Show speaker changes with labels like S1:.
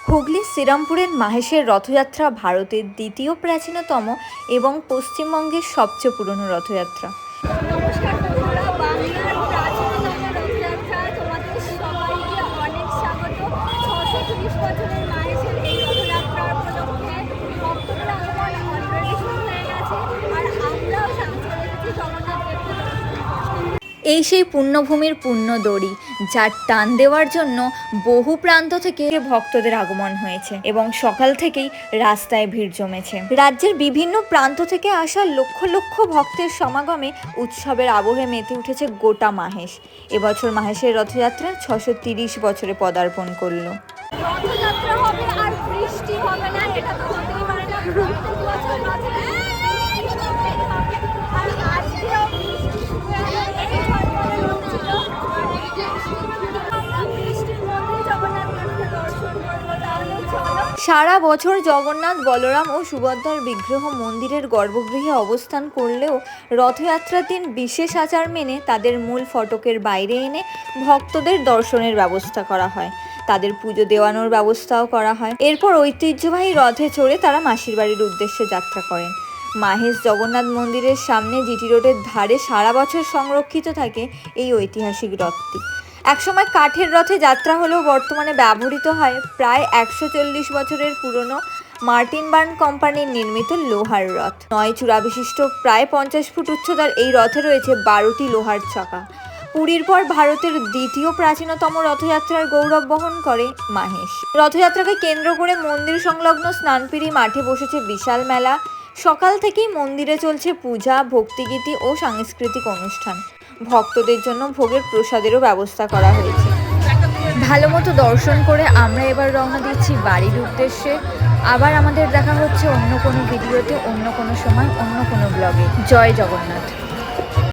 S1: হুগলির শ্রীরামপুরের মাহেশের রথযাত্রা ভারতের দ্বিতীয় প্রাচীনতম এবং পশ্চিমবঙ্গের সবচেয়ে পুরনো রথযাত্রা।
S2: নমস্কার বন্ধুরা, বাংলার প্রাচীনতম রথযাত্রায় তোমাদের সবাইকে অনেক স্বাগত। 630 বছরের মাহেশের এই রথযাত্রা উপলক্ষে ভক্তদের আগমন অলরেডি শুরু হয়ে গেছে, আর আমরাও সাথে চলে গেছি জগন্নাথ দেবকে দর্শন করতে।
S1: এই সেই পুণ্যভূমির পুণ্য দড়ি, যার টান দেওয়ার জন্য বহু প্রান্ত থেকে ভক্তদের আগমন হয়েছে এবং সকাল থেকেই রাস্তায় ভিড় জমেছে। রাজ্যের বিভিন্ন প্রান্ত থেকে আসা লক্ষ লক্ষ ভক্তের সমাগমে উৎসবের আবহে মেতে উঠেছে গোটা মাহেশ। এবছর মাহেশের রথযাত্রা 630 বছরে পদার্পণ করলো।
S2: রথযাত্রা হবে আর বৃষ্টি হবে না, এটা তো হতেই পারে না। প্রত্যেক বছর আর আজকেও বৃষ্টি শুরু হয়ে গেছে।
S1: সারা বছর জগন্নাথ, বলরাম ও সুভদ্রার বিগ্রহ মন্দিরের গর্ভগৃহে অবস্থান করলেও রথযাত্রার দিন বিশেষ আচার মেনে তাদের মূল ফটকের বাইরে এনে ভক্তদের দর্শনের ব্যবস্থা করা হয়। তাদের পুজো দেওয়ানোর ব্যবস্থাও করা হয়। এরপর ঐতিহ্যবাহী রথে চড়ে তারা মাসির বাড়ির উদ্দেশ্যে যাত্রা করেন। মাহেশ জগন্নাথ মন্দিরের সামনে জিটি রোডের ধারে সারা বছর সংরক্ষিত থাকে এই ঐতিহাসিক রথটি। একসময় কাঠের রথে যাত্রা হলেও বর্তমানে ব্যবহৃত হয় প্রায় 140 বছরের পুরনো মার্টিন বার্ন কোম্পানির নির্মিত লোহার রথ। 9 চূড়া বিশিষ্ট প্রায় 50 ফুট উচ্চতার এই রথে রয়েছে 12টি লোহার চাকা। পুরীর পর ভারতের দ্বিতীয় প্রাচীনতম রথযাত্রার গৌরব বহন করে মাহেশ। রথযাত্রাকে কেন্দ্র করে মন্দির সংলগ্ন স্নানপিড়ি মাঠে বসেছে বিশাল মেলা। সকাল থেকেই মন্দিরে চলছে পূজা, ভক্তিগীতি ও সাংস্কৃতিক অনুষ্ঠান। ভক্তদের জন্য ভোগের প্রসাদেরও ব্যবস্থা করা হয়েছে। ভালো মতো দর্শন করে আমরা এবার রওনা দিচ্ছি বাড়ির উদ্দেশ্যে। আবার আমাদের দেখা হচ্ছে অন্য কোনো ভিডিওতে, অন্য কোনো সময়, অন্য কোনো ব্লগে। জয় জগন্নাথ।